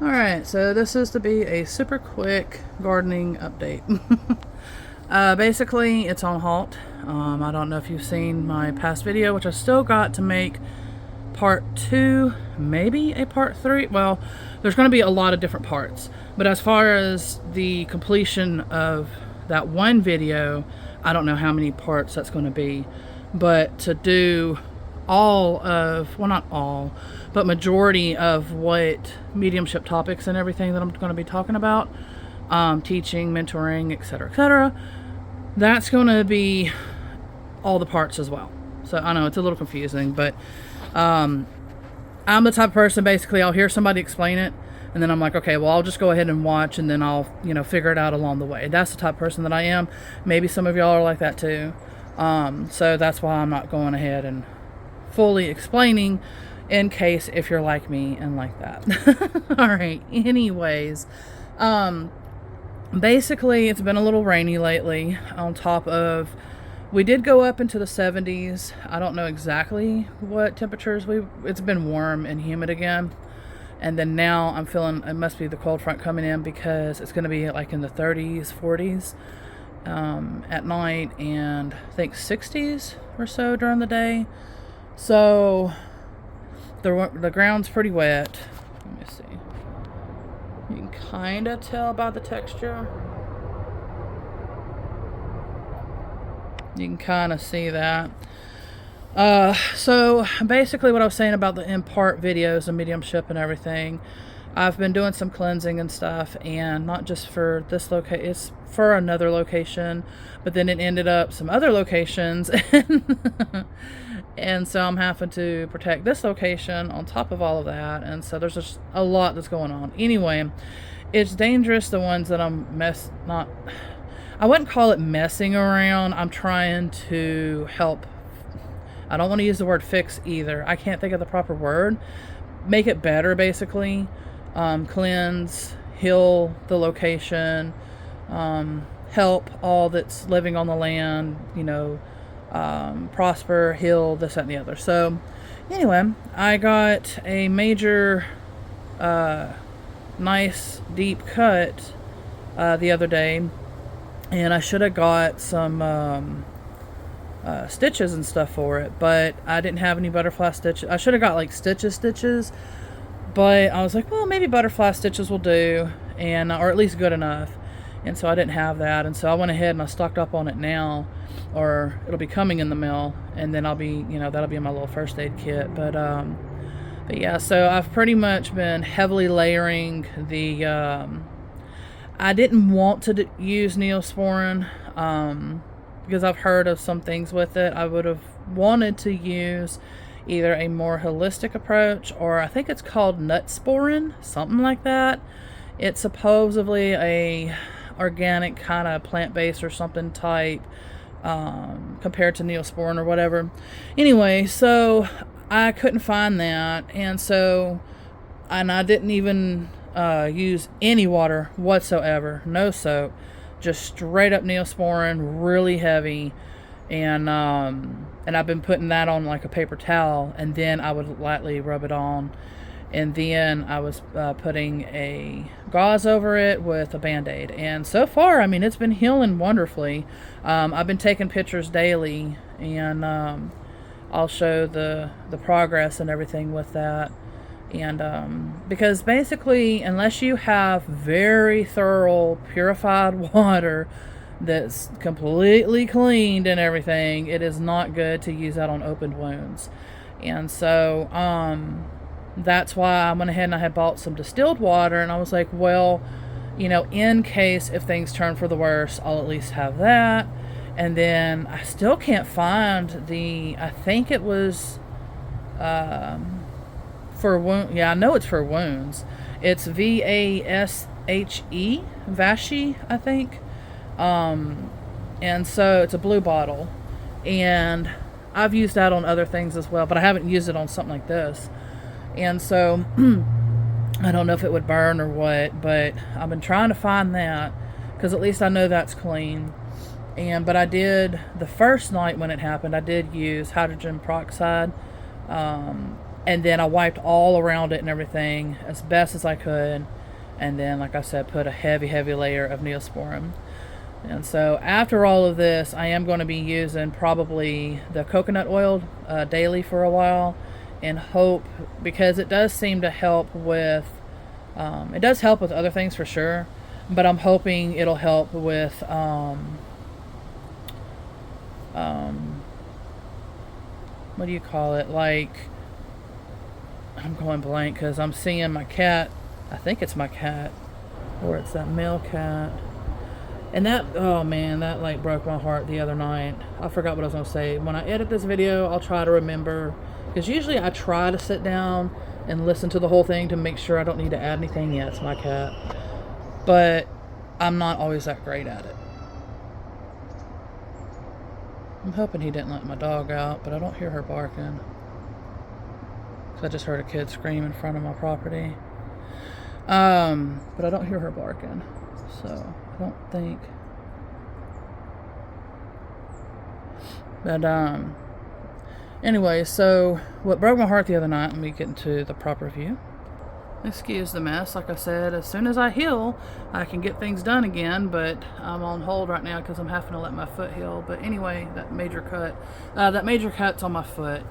Alright, so this is to be a super quick gardening update. Basically, it's on halt. I don't know if you've seen my past video, which I still got to make part 2, maybe a part 3. Well, there's going to be a lot of different parts. But as far as the completion of that one video, I don't know how many parts that's going to be. But to do all of, well, not all, but majority of what mediumship topics and everything that I'm going to be talking about, teaching, mentoring, etc., that's going to be all the parts as well. So I know it's a little confusing, but I'm the type of person, basically, I'll hear somebody explain it, and then I'm like, okay, well, I'll just go ahead and watch, and then I'll, figure it out along the way. That's the type of person that I am. Maybe some of y'all are like that too. So that's why I'm not going ahead and fully explaining, in case if you're like me and like that. All right, anyways, basically it's been a little rainy lately, on top of, we did go up into the 70s. I don't know exactly what temperatures it's been warm and humid again. And then now I'm feeling it must be the cold front coming in, because it's going to be like in the 30s, 40s at night, and I think 60s or so during the day. So the ground's pretty wet. Let me see. You can kind of tell by the texture. You can kind of see that. So basically what I was saying about the in-part videos and mediumship and everything, I've been doing some cleansing and stuff, and not just for this location, it's for another location, but then it ended up some other locations, and so I'm having to protect this location on top of all of that, and so there's just a lot that's going on. Anyway, it's dangerous, the ones that I wouldn't call it messing around. I'm trying to help. I don't want to use the word fix either. I can't think of the proper word. Make it better, basically. Cleanse, heal the location, help all that's living on the land, prosper, heal, this, that, and the other. So, anyway, I got a major, nice, deep cut the other day, and I should have got some stitches and stuff for it, but I didn't have any butterfly stitches. I should have got like stitches, but I was like, well, maybe butterfly stitches will do, and or at least good enough. And so I didn't have that, and so I went ahead and I stocked up on it now, or it'll be coming in the mail, and then I'll be, that'll be in my little first aid kit. But yeah, so I've pretty much been heavily layering the. I didn't want to use Neosporin, because I've heard of some things with it. I would have wanted to use either a more holistic approach, or I think it's called Nutsporin, something like that. It's supposedly a organic kind of plant-based or something type, compared to Neosporin or whatever. Anyway, so I couldn't find that, and I didn't even use any water whatsoever, no soap, just straight up Neosporin, really heavy, and I've been putting that on like a paper towel, and then I would lightly rub it on, and then I was putting a gauze over it with a Band-Aid, and so far, I mean, it's been healing wonderfully. I've been taking pictures daily, and I'll show the progress and everything with that. And because basically, unless you have very thorough purified water that's completely cleaned and everything, it is not good to use that on opened wounds. And so that's why I went ahead and I had bought some distilled water, and I was like, well, in case if things turn for the worse, I'll at least have that. And then I still can't find I think it was for wound. Yeah, I know it's for wounds. It's VASHE, Vashi, I think. And so it's a blue bottle, and I've used that on other things as well, but I haven't used it on something like this. And so I don't know if it would burn or what, but I've been trying to find that, because at least I know that's clean. But I did, the first night when it happened, I did use hydrogen peroxide, And then I wiped all around it and everything as best as I could. And then, like I said, put a heavy layer of Neosporin. And so after all of this, I am going to be using probably the coconut oil daily for a while, and hope, because it does seem to help with, it does help with other things for sure, but I'm hoping it'll help with, what do you call it? Like, I'm going blank because I'm seeing my cat. I think it's my cat, or it's that male cat. And that, oh man, that like broke my heart the other night. I forgot what I was going to say. When I edit this video, I'll try to remember, because usually I try to sit down and listen to the whole thing to make sure I don't need to add anything. Yeah, it's my cat. But I'm not always that great at it. I'm hoping he didn't let my dog out, but I don't hear her barking. So I just heard a kid scream in front of my property. But I don't hear her barking. So I don't think. But anyway, so what broke my heart the other night, let me get into the proper view. Excuse the mess. Like I said, as soon as I heal, I can get things done again, but I'm on hold right now because I'm having to let my foot heal. But anyway, that major cut's on my foot,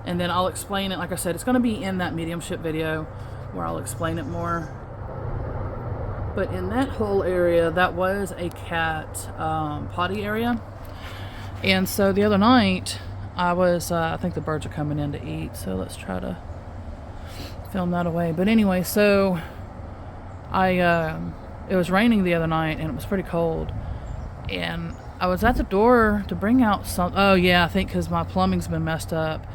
and then I'll explain it. Like I said, it's going to be in that mediumship video where I'll explain it more. But in that whole area, that was a cat potty area. And so the other night, I was, I think the birds are coming in to eat, so let's try to film that away. But anyway, so it was raining the other night, and it was pretty cold. And I was at the door to bring out some, oh yeah, I think because my plumbing's been messed up.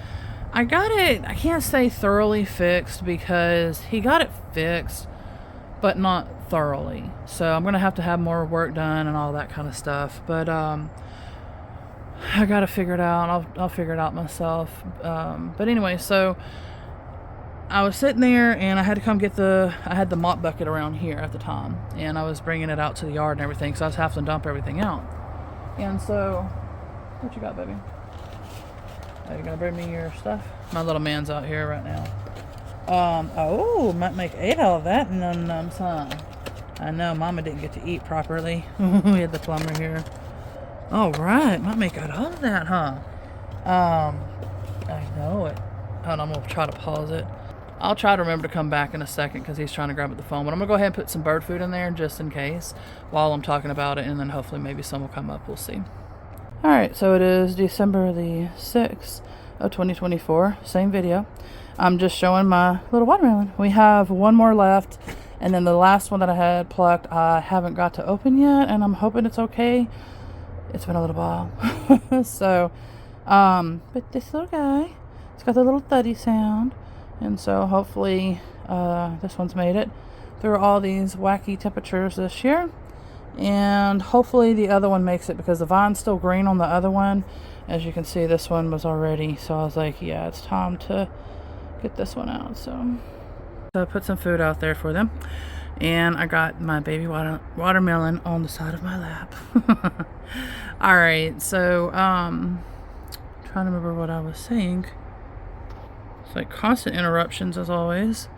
I got it, I can't say thoroughly fixed, because he got it fixed, but not thoroughly. So I'm gonna have to have more work done and all that kind of stuff. But I gotta figure it out. I'll figure it out myself. But anyway, so I was sitting there, and I had to come get I had the mop bucket around here at the time, and I was bringing it out to the yard and everything, so I was having to dump everything out. And so, what you got, baby? Are you gonna bring me your stuff? My little man's out here right now. Oh, might make 8 out of that num-nums, huh? I know, Mama didn't get to eat properly. We had the plumber here. All right, might make out all of that, huh? I know it. Hold on, I'm gonna try to pause it. I'll try to remember to come back in a second because he's trying to grab at the phone. But I'm gonna go ahead and put some bird food in there just in case while I'm talking about it, and then hopefully maybe some will come up. We'll see. All right, so it is December the 6th of 2024. Same video. I'm just showing my little watermelon. We have one more left, and then the last one that I had plucked, I haven't got to open yet, and I'm hoping it's okay. It's been a little while. So, but this little guy, it's got the little thuddy sound, and so hopefully this one's made it through all these wacky temperatures this year, and hopefully the other one makes it, because the vine's still green on the other one. As you can see, this one was already, so I was like, yeah, it's time to get this one out. So I put some food out there for them, and I got my baby watermelon on the side of my lap. All right, so trying to remember what I was saying. It's like constant interruptions as always.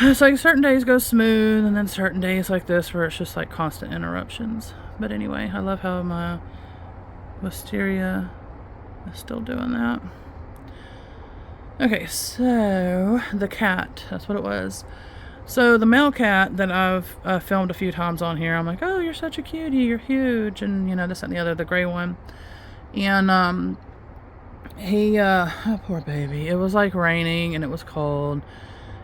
It's like certain days go smooth, and then certain days like this where it's just like constant interruptions. But anyway, I love how my wisteria is still doing that. Okay, so the cat, that's what it was. So the male cat that I've filmed a few times on here, I'm like, oh, you're such a cutie, you're huge, and you know, this and the other, the gray one. And he, oh, poor baby, it was like raining and it was cold.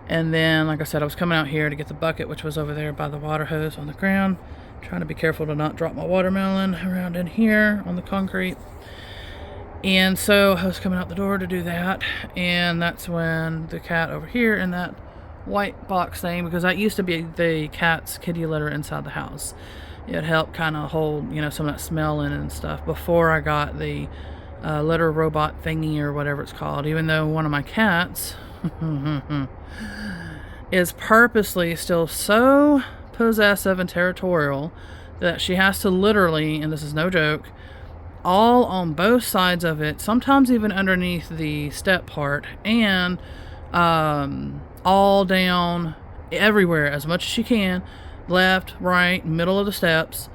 And then, like I said, I was coming out here to get the bucket, which was over there by the water hose on the ground, trying to be careful to not drop my watermelon around in here on the concrete. And so I was coming out the door to do that, and that's when the cat over here in that white box thing, because that used to be the cat's kitty litter inside the house. It helped kind of hold, you know, some of that smell in and stuff before I got the litter robot thingy or whatever it's called, even though one of my cats is purposely still so possessive and territorial that she has to literally, and this is no joke, all on both sides of it, sometimes even underneath the step part, and all down, everywhere, as much as she can, left, right, middle of the steps.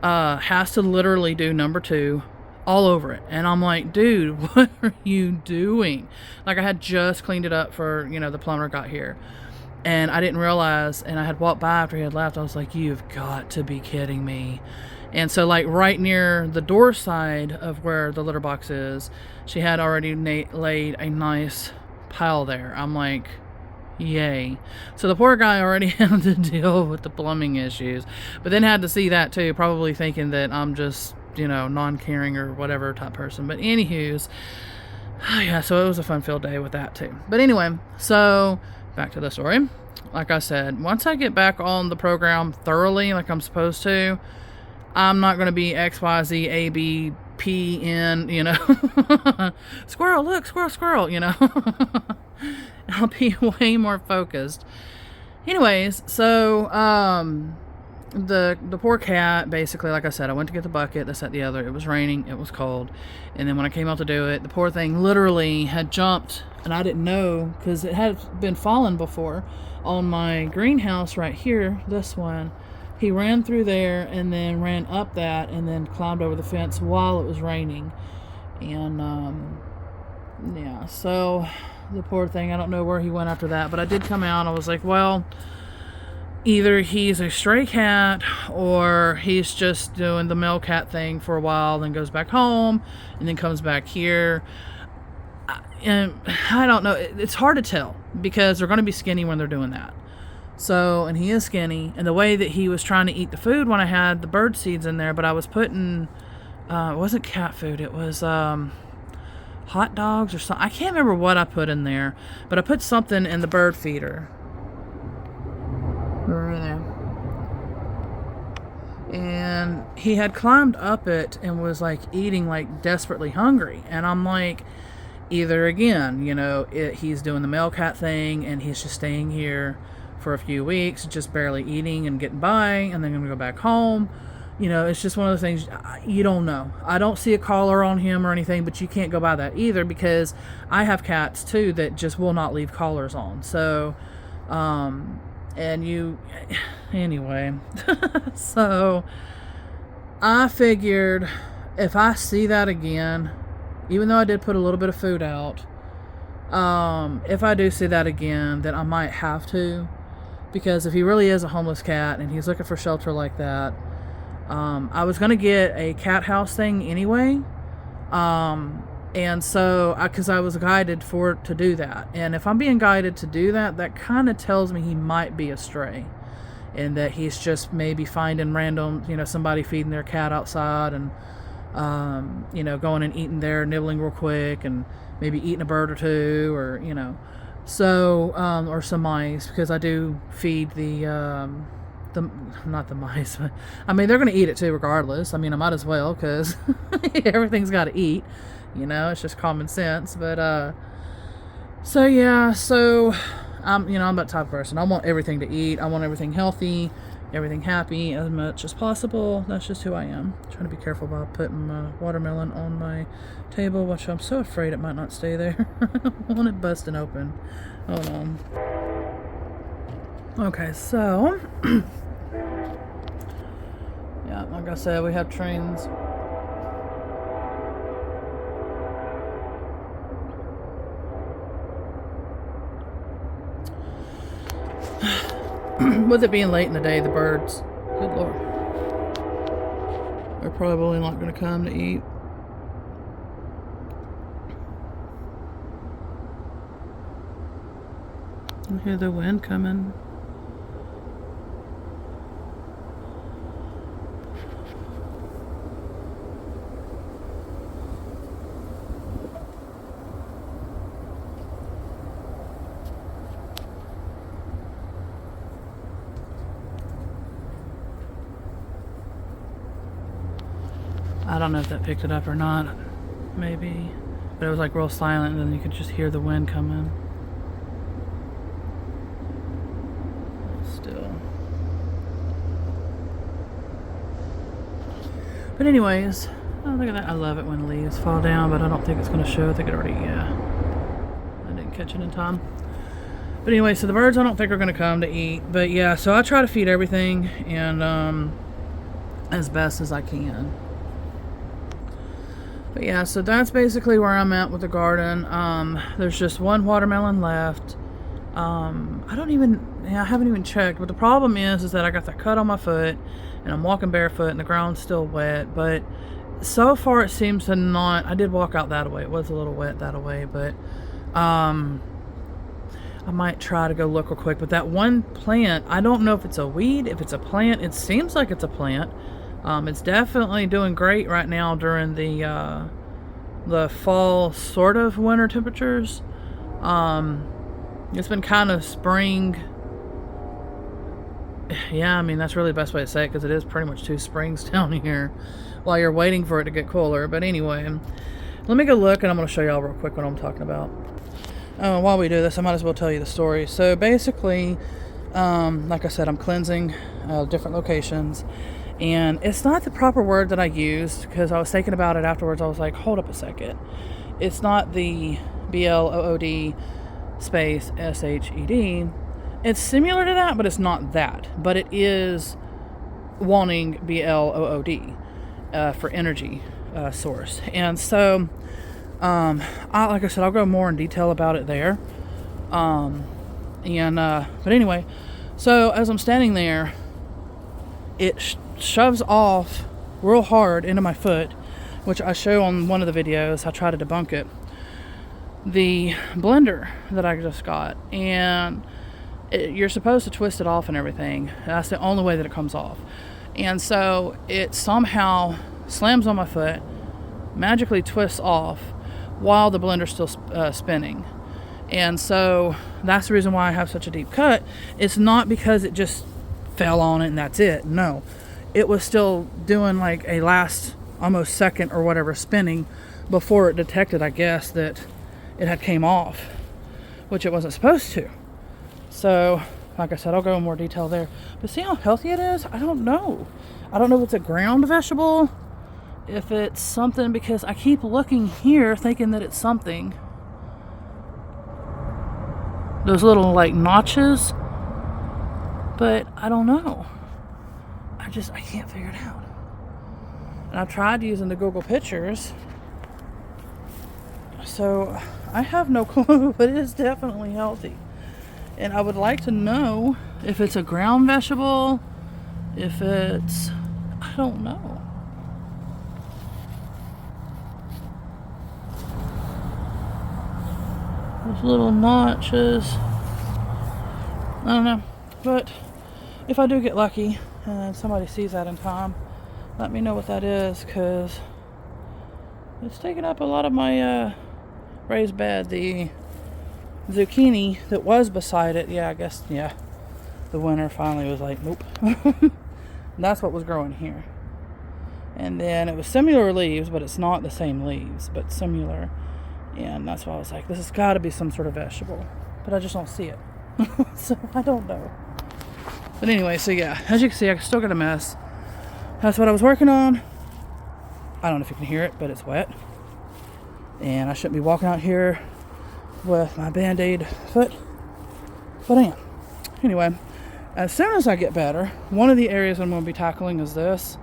Has to literally do number 2 all over it. And I'm like, dude, what are you doing? Like, I had just cleaned it up for, the plumber got here. And I didn't realize, and I had walked by after he had left. I was like, you've got to be kidding me. And so, like, right near the door side of where the litter box is, she had already laid a nice pile there. I'm like, yay. So the poor guy already had to deal with the plumbing issues, but then had to see that too, probably thinking that I'm just, non-caring or whatever type person. But anywho's, yeah, so it was a fun-filled day with that too. But anyway, so back to the story. Like I said, once I get back on the program thoroughly, like I'm supposed to, I'm not going to be X, Y, Z, A, B, P, N, squirrel, look, squirrel, squirrel, I'll be way more focused. Anyways, so, the poor cat, basically, like I said, I went to get the bucket, this, that, the other. It was raining, it was cold. And then when I came out to do it, the poor thing literally had jumped, and I didn't know, because it had been fallen before on my greenhouse right here, this one. He ran through there and then ran up that and then climbed over the fence while it was raining. And, yeah, so the poor thing, I don't know where he went after that, but I did come out. I was like, well, either he's a stray cat or he's just doing the male cat thing for a while, then goes back home and then comes back here. And I don't know. It's hard to tell because they're going to be skinny when they're doing that. So, and he is skinny, and the way that he was trying to eat the food when I had the bird seeds in there, but I was putting, it wasn't cat food, it was hot dogs or something. I can't remember what I put in there, but I put something in the bird feeder. Right there. And he had climbed up it and was like eating like desperately hungry. And I'm like, either again, he's doing the male cat thing and he's just staying here for a few weeks, just barely eating and getting by, and then gonna go back home. It's just one of the things you don't know. I don't see a collar on him or anything, but you can't go by that either because I have cats too that just will not leave collars on. So, anyway, so I figured if I see that again, even though I did put a little bit of food out, if I do see that again, then I might have to. Because if he really is a homeless cat and he's looking for shelter like that, I was going to get a cat house thing anyway. And so, because I was guided to do that. And if I'm being guided to do that, that kind of tells me he might be a stray. And that he's just maybe finding random, somebody feeding their cat outside and, going and eating there, nibbling real quick and maybe eating a bird or two or, So, or some mice, because I do feed not the mice, but, they're going to eat it too regardless. I might as well, because everything's got to eat, it's just common sense. But, so yeah, I'm that type of person. I want everything to eat. I want everything healthy, everything happy as much as possible. That's just who I am. I'm trying to be careful about putting my watermelon on my table, which I'm so afraid it might not stay there. I don't want it busting open. Hold on. Okay, so yeah, like I said, we have trains. With it being late in the day, the birds, good lord, they're probably not going to come to eat. I hear the wind coming. I don't know if that picked it up or not. Maybe. But it was like real silent, and then you could just hear the wind coming. Still. But anyways, oh, look at that. I love it when leaves fall down, but I don't think it's going to show. I think it already, yeah. I didn't catch it in time. But anyway, so the birds I don't think are going to come to eat. But yeah, so I try to feed everything and as best as I can. But yeah, so that's basically where I'm at with the garden. There's just one watermelon left. I haven't even checked. But the problem is that I got that cut on my foot and I'm walking barefoot and the ground's still wet. But so far it seems to not. I did walk out that way. It was a little wet that way, but I might try to go look real quick. But that one plant, I don't know if it's a weed, if it's a plant. It seems like it's a plant. It's definitely doing great right now during the fall, sort of winter temperatures. It's been kind of spring. Yeah, I mean, that's really the best way to say it, because it is pretty much 2 springs down here while you're waiting for it to get cooler. But anyway, let me go look, and I'm going to show y'all real quick what I'm talking about. While we do this, I might as well tell you the story. So basically, like I said, I'm cleansing different locations. And it's not the proper word that I used, because I was thinking about it afterwards. I was like, hold up a second. It's not the BLOOD space SHED. It's similar to that, but it's not that. But it is wanting BLOOD for energy source. And so, like I said, I'll go more in detail about it there. But anyway, so as I'm standing there, it shoves off real hard into my foot, which I show on one of the videos. I try to debunk it. The blender that I just got, and you're supposed to twist it off and everything. That's the only way that it comes off. And so it somehow slams on my foot, magically twists off while the blender's still spinning. And so that's the reason why I have such a deep cut. It's not because it just fell on it and that's it. No, it was still doing like a last almost second or whatever spinning before it detected, I guess, that it had came off, which it wasn't supposed to. So like I said, I'll go in more detail there. But see how healthy it is? I don't know if it's a ground vegetable, if it's something, because I keep looking here thinking that it's something. Those little like notches, but I don't know. I can't figure it out. And I've tried using the Google pictures, so I have no clue, but it is definitely healthy. And I would like to know if it's a ground vegetable, if it's, I don't know. Those little notches, I don't know. But if I do get lucky and somebody sees that in time, let me know what that is, because it's taking up a lot of my raised bed. The zucchini that was beside it, I guess, the winter finally was like, nope. That's what was growing here. And then it was similar leaves, but it's not the same leaves, but similar. And that's why I was like, this has got to be some sort of vegetable. But I just don't see it. So I don't know. But anyway, so yeah, as you can see, I still got a mess. That's what I was working on. I don't know if you can hear it, but it's wet. And I shouldn't be walking out here with my Band-Aid foot, but I am. Anyway, as soon as I get better, one of the areas I'm going to be tackling is this.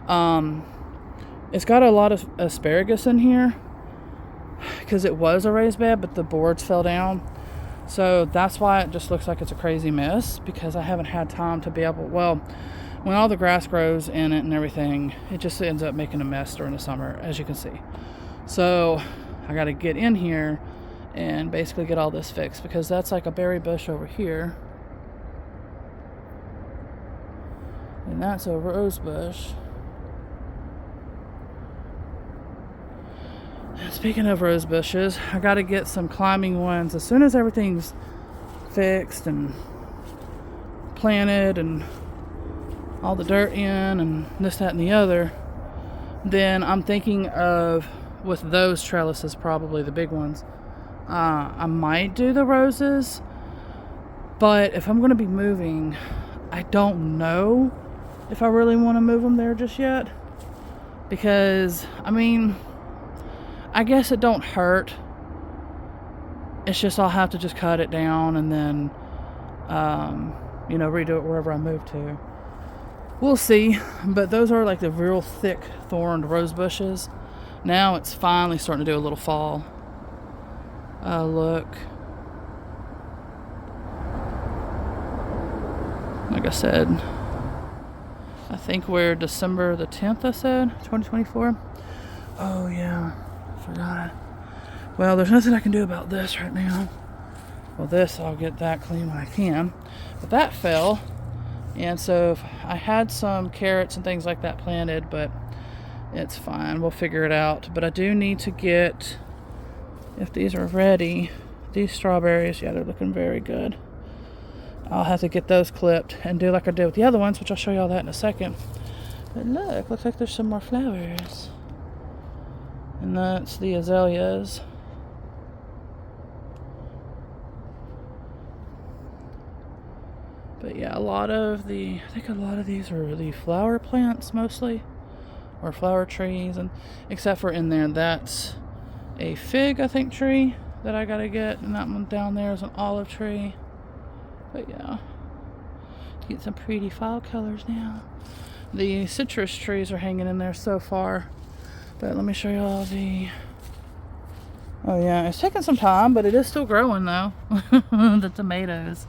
It's got a lot of asparagus in here, because it was a raised bed, but the boards fell down. So that's why it just looks like it's a crazy mess, because I haven't had time to be able, well, when all the grass grows in it and everything, it just ends up making a mess during the summer, as you can see. So I got to get in here and basically get all this fixed, because that's like a berry bush over here. And that's a rose bush. Speaking of rose bushes, I got to get some climbing ones as soon as everything's fixed and planted and all the dirt in and this, that, and the other. Then I'm thinking of, with those trellises, probably the big ones, I might do the roses. But if I'm going to be moving, I don't know if I really want to move them there just yet. Because, I mean, I guess it don't hurt It's just I'll have to just cut it down and then, redo it wherever I move to. We'll see. But those are like the real thick thorned rose bushes. Now it's finally starting to do a little fall. Look. Like I said, I think we're December the 10th, I said, 2024. Oh, yeah. Forgot. Well, there's nothing I can do about this right now. Well, this, I'll get that clean when I can. But that fell. And so I had some carrots and things like that planted, but it's fine. We'll figure it out. But I do need to get, if these are ready, these strawberries, yeah, they're looking very good. I'll have to get those clipped and do like I did with the other ones, which I'll show you all that in a second. But look, looks like there's some more flowers. And that's the azaleas. But yeah, I think a lot of these are the flower plants mostly, or flower trees, and except for in there, that's a fig, I think, tree that I gotta get, and that one down there is an olive tree. But yeah, get some pretty fall colors now. The citrus trees are hanging in there so far. But let me show you all the... Oh yeah, it's taking some time, but it is still growing though. The tomatoes.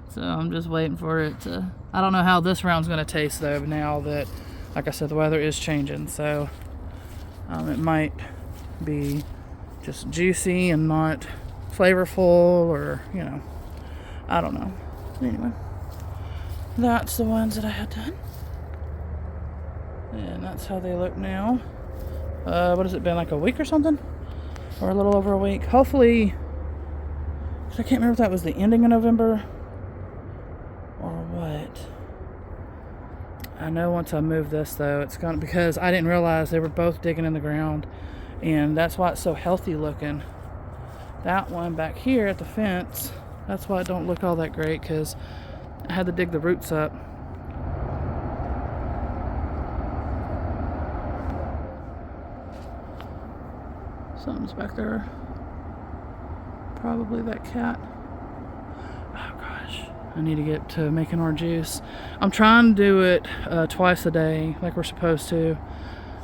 So I'm just waiting for it to... I don't know how this round's going to taste though, now that, like I said, the weather is changing. So it might be just juicy and not flavorful, or I don't know. Anyway, that's the ones that I had done, and that's how they look now. What has it been, like a week or something, or a little over a week? Hopefully, I can't remember if that was the ending of November or what. I know once I move this though, it's gonna, because I didn't realize they were both digging in the ground, and that's why it's so healthy looking. That one back here at the fence, that's why it don't look all that great, because I had to dig the roots up. Something's back there. Probably that cat. Oh gosh, I need to get to making our juice. I'm trying to do it twice a day like we're supposed to.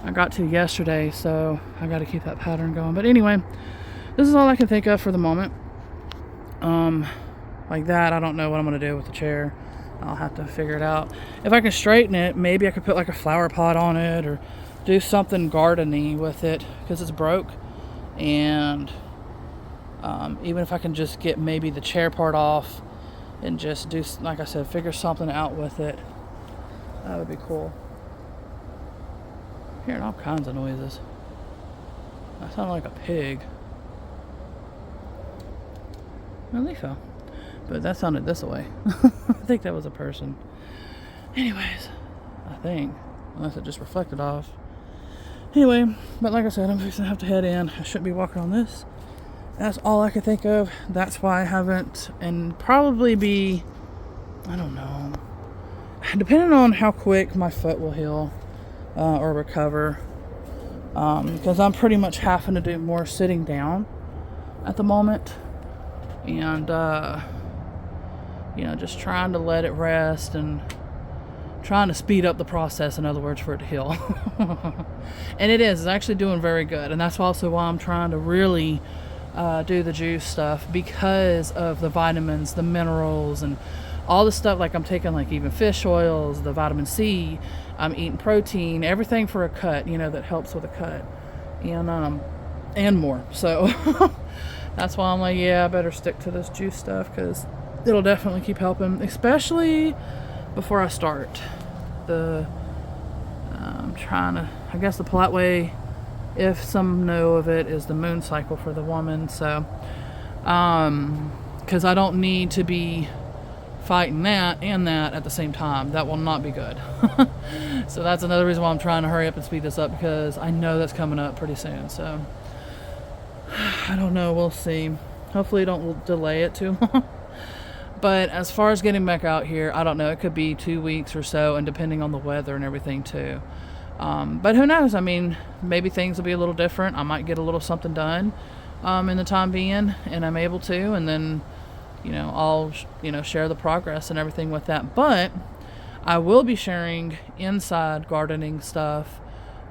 I got to yesterday, so I got to keep that pattern going. But anyway, this is all I can think of for the moment. Like that, I don't know what I'm going to do with the chair. I'll have to figure it out. If I can straighten it, maybe I could put like a flower pot on it, or do something garden-y with it, because it's broke. And even if I can just get maybe the chair part off and just do, like I said, figure something out with it, that would be cool. I'm hearing all kinds of noises. I sound like a pig. Well, they fell. But that sounded this way. I think that was a person. Anyways, I think. Unless it just reflected off. Anyway, but like I said, I'm fixing to have to head in. I shouldn't be walking on this. That's all I can think of. That's why I haven't. And probably be, I don't know, depending on how quick my foot will heal or recover. Because I'm pretty much having to do more sitting down at the moment. And, just trying to let it rest and trying to speed up the process, in other words, for it to heal. And it's actually doing very good. And that's also why I'm trying to really do the juice stuff, because of the vitamins, the minerals, and all the stuff. Like I'm taking like even fish oils, the vitamin C, I'm eating protein, everything for a cut, that helps with a cut, and more. So that's why I'm like, yeah, I better stick to this juice stuff, because it'll definitely keep helping, especially before I start. I'm trying to, I guess the polite way, if some know of it, is the moon cycle for the woman. So, because I don't need to be fighting that and that at the same time. That will not be good. So that's another reason why I'm trying to hurry up and speed this up, because I know that's coming up pretty soon. So I don't know, we'll see. Hopefully don't delay it too long. But as far as getting back out here, I don't know. It could be 2 weeks or so, and depending on the weather and everything too. But who knows? I mean, maybe things will be a little different. I might get a little something done. in the time being, and I'm able to, and then, I'll, share the progress and everything with that. But I will be sharing inside gardening stuff.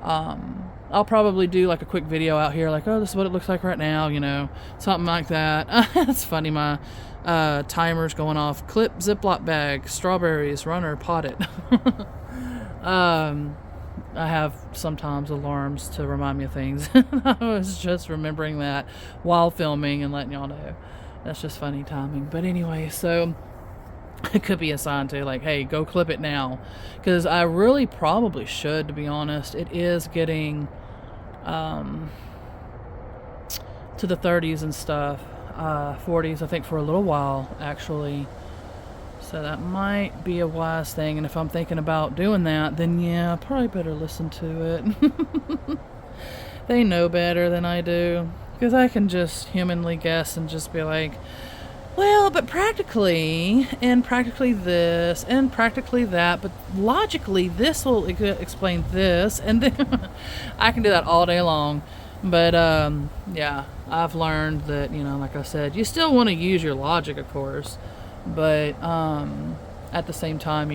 I'll probably do like a quick video out here, like, oh, this is what it looks like right now, something like that. It's funny, my timer's going off. Clip Ziploc bag, strawberries, runner, potted. I have sometimes alarms to remind me of things. I was just remembering that while filming and letting y'all know. That's just funny timing. But anyway, so it could be a sign too, like, hey, go clip it now. Because I really probably should, to be honest. It is getting to the 30s and stuff. 40s, I think, for a little while, actually. So that might be a wise thing. And if I'm thinking about doing that, then yeah, I probably better listen to it. They know better than I do. Because I can just humanly guess and just be like, well, but practically, and practically this, and practically that, but logically this will explain this, and then I can do that all day long. But yeah, I've learned that, like I said, you still want to use your logic, of course. But at the same time,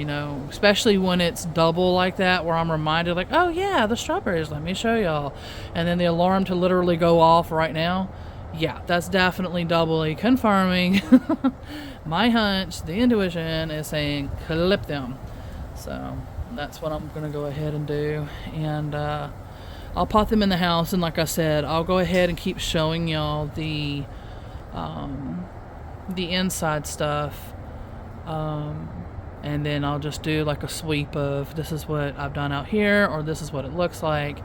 especially when it's double like that, where I'm reminded, like, oh yeah, the strawberries, let me show y'all. And then the alarm to literally go off right now. Yeah, that's definitely doubly confirming my hunch. The intuition is saying clip them. So that's what I'm going to go ahead and do. And I'll pot them in the house. And like I said, I'll go ahead and keep showing y'all the inside stuff, and then I'll just do like a sweep of this is what I've done out here, or this is what it looks like,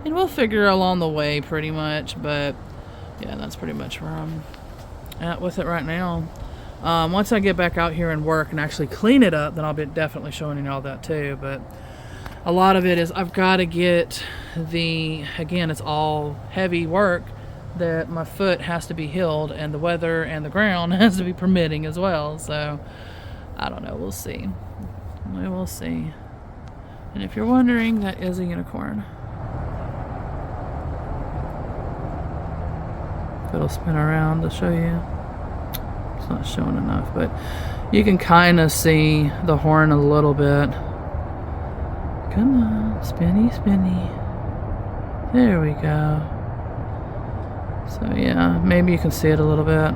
and we'll figure along the way pretty much. But yeah, that's pretty much where I'm at with it right now. Once I get back out here and work and actually clean it up, then I'll be definitely showing you all that too. But a lot of it is I've got to get again, it's all heavy work, that my foot has to be healed, and the weather and the ground has to be permitting as well. So I don't know, we'll see. We will see. And if you're wondering, that is a unicorn. It'll spin around to show you. It's not showing enough, but you can kind of see the horn a little bit. Come on, spinny, spinny. There we go. So yeah, maybe you can see it a little bit.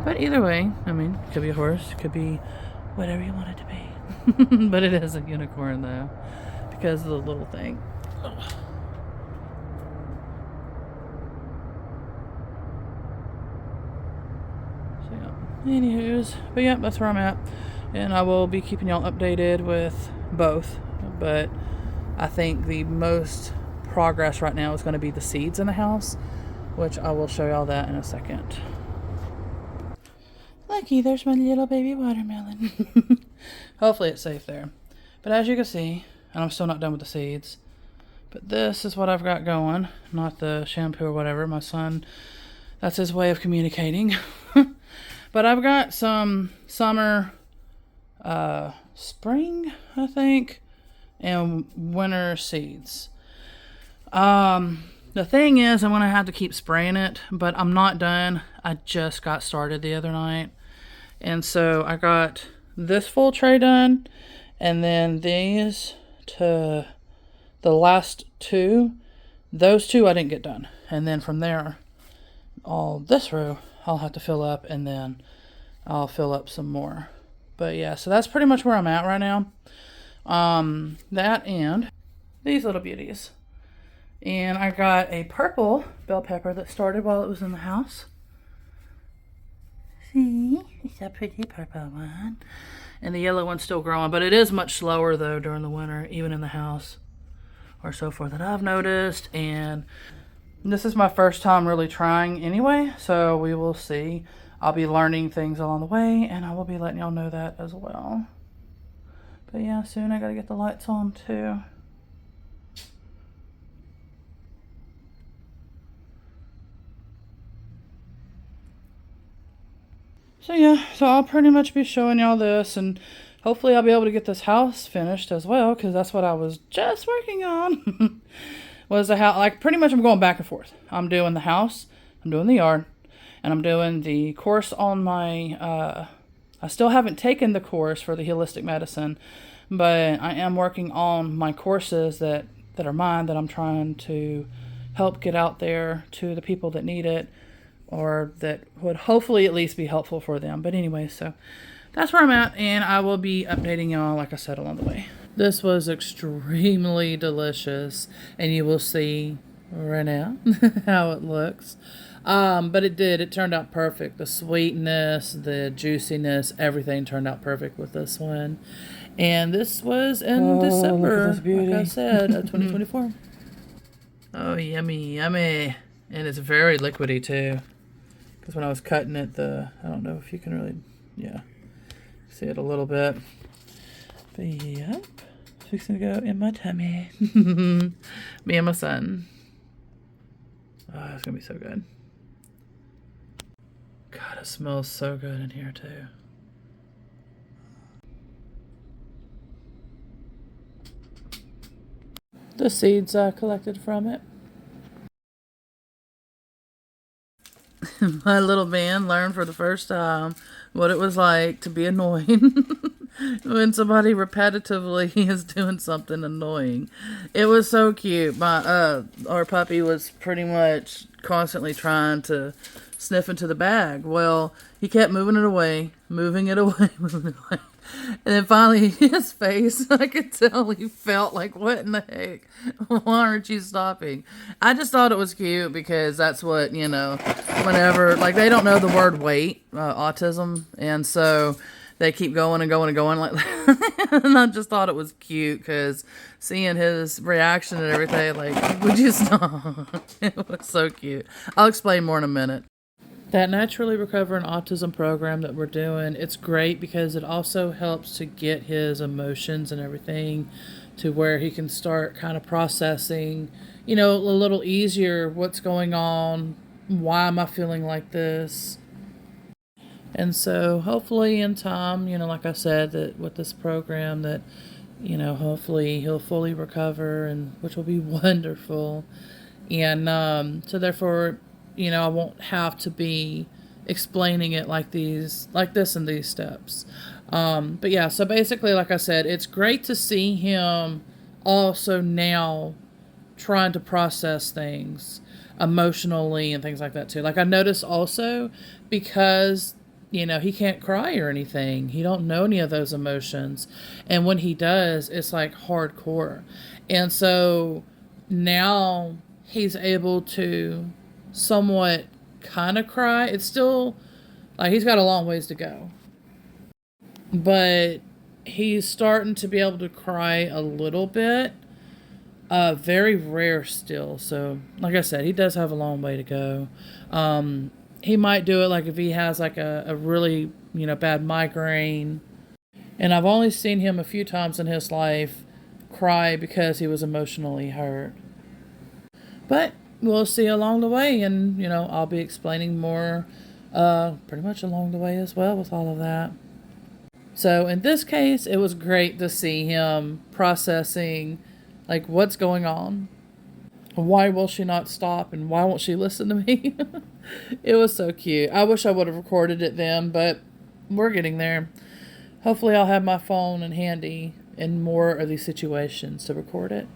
But either way, I mean, it could be a horse, it could be whatever you want it to be. But it is a unicorn though, because of the little thing. Ugh. So yeah, anywho's, but yeah, that's where I'm at. And I will be keeping y'all updated with both. But I think the most progress right now is going to be the seeds in the house, which I will show y'all that in a second. Lucky, there's my little baby watermelon. Hopefully it's safe there. But as you can see, and I'm still not done with the seeds, but this is what I've got going. Not the shampoo or whatever. My son, that's his way of communicating. But I've got some summer, spring, I think, and winter seeds. The thing is, I'm going to have to keep spraying it, but I'm not done. I just got started the other night. And so I got this full tray done, and then these to the last two. Those two I didn't get done. And then from there, all this row I'll have to fill up, and then I'll fill up some more. But yeah, so that's pretty much where I'm at right now. That and these little beauties. And I got a purple bell pepper that started while it was in the house. See? It's a pretty purple one. And the yellow one's still growing, but it is much slower though during the winter, even in the house, or so far that I've noticed. And this is my first time really trying anyway, so we will see. I'll be learning things along the way, and I will be letting y'all know that as well. But yeah, soon I gotta get the lights on too. So yeah, so I'll pretty much be showing y'all this, and hopefully I'll be able to get this house finished as well, because that's what I was just working on. was the house. Like pretty much I'm going back and forth. I'm doing the house, I'm doing the yard, and I'm doing the course on my, I still haven't taken the course for the holistic medicine, but I am working on my courses that are mine, that I'm trying to help get out there to the people that need it, or that would hopefully at least be helpful for them. But anyway, so that's where I'm at, and I will be updating y'all, like I said, along the way. This was extremely delicious, and you will see right now how it looks. But it turned out perfect. The sweetness, the juiciness, everything turned out perfect with this one. And this was in December, like I said, of 2024. Oh, yummy, yummy. And it's very liquidy too. Because when I was cutting it, I don't know if you can really, see it a little bit. But yep, it's fixing to go in my tummy. Me and my son. Oh, it's going to be so good. God, it smells so good in here too. The seeds I collected from it. My little man learned for the first time what it was like to be annoying when somebody repetitively is doing something annoying. It was so cute. Our puppy was pretty much constantly trying to sniff into the bag. Well, he kept moving it away, moving it away, moving it away. And then finally, his face, I could tell he felt like, what in the heck? Why aren't you stopping? I just thought it was cute because that's what, whenever, like, they don't know the word wait, autism. And so they keep going and going and going like that. And I just thought it was cute because seeing his reaction and everything, like, would you stop? It was so cute. I'll explain more in a minute. That Naturally Recovering Autism program that we're doing, it's great because it also helps to get his emotions and everything to where he can start kind of processing, a little easier what's going on, why am I feeling like this. And so hopefully in time, like I said, that with this program that, hopefully he'll fully recover, and which will be wonderful. And so therefore, I won't have to be explaining it like this in these steps. But yeah, so basically, like I said, it's great to see him also now trying to process things emotionally and things like that too. Like I noticed also because, he can't cry or anything. He don't know any of those emotions. And when he does, it's like hardcore. And so now he's able to somewhat kind of cry. It's still like he's got a long ways to go, but he's starting to be able to cry a little bit. Very rare still. So like I said, he does have a long way to go. He might do it like if he has like a really bad migraine, and I've only seen him a few times in his life cry because he was emotionally hurt. But we'll see along the way, and I'll be explaining more pretty much along the way as well with all of that. So in this case, it was great to see him processing like what's going on, why will she not stop, and why won't she listen to me. It was so cute. I wish I would have recorded it then, but we're getting there. Hopefully I'll have my phone in handy in more of these situations to record it.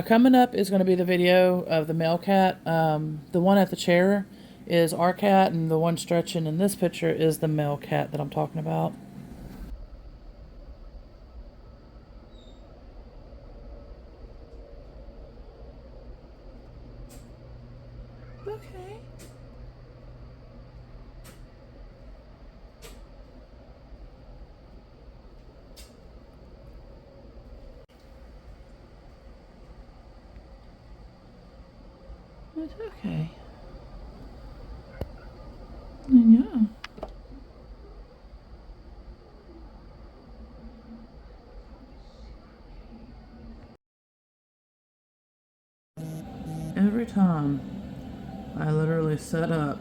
Coming up is going to be the video of the male cat. The one at the chair is our cat, and the one stretching in this picture is the male cat that I'm talking about. Okay. It's okay. Yeah. Every time I literally set up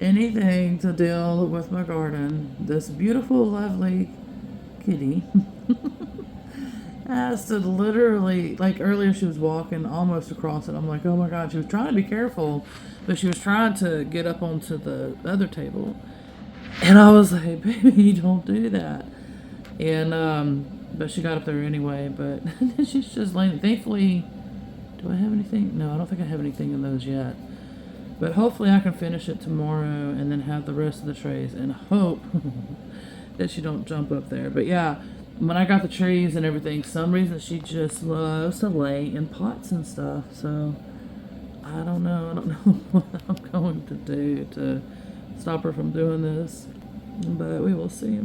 anything to deal with my garden, this beautiful, lovely kitty I stood literally, like earlier she was walking almost across it. I'm like, oh my God, she was trying to be careful, but she was trying to get up onto the other table. And I was like, baby, don't do that. And, but she got up there anyway, but she's just laying, thankfully, do I have anything? No, I don't think I have anything in those yet. But hopefully I can finish it tomorrow and then have the rest of the trays and hope that she don't jump up there. But yeah, when I got the trees and everything, some reason she just loves to lay in pots and stuff. So I don't know. I don't know what I'm going to do to stop her from doing this. But we will see.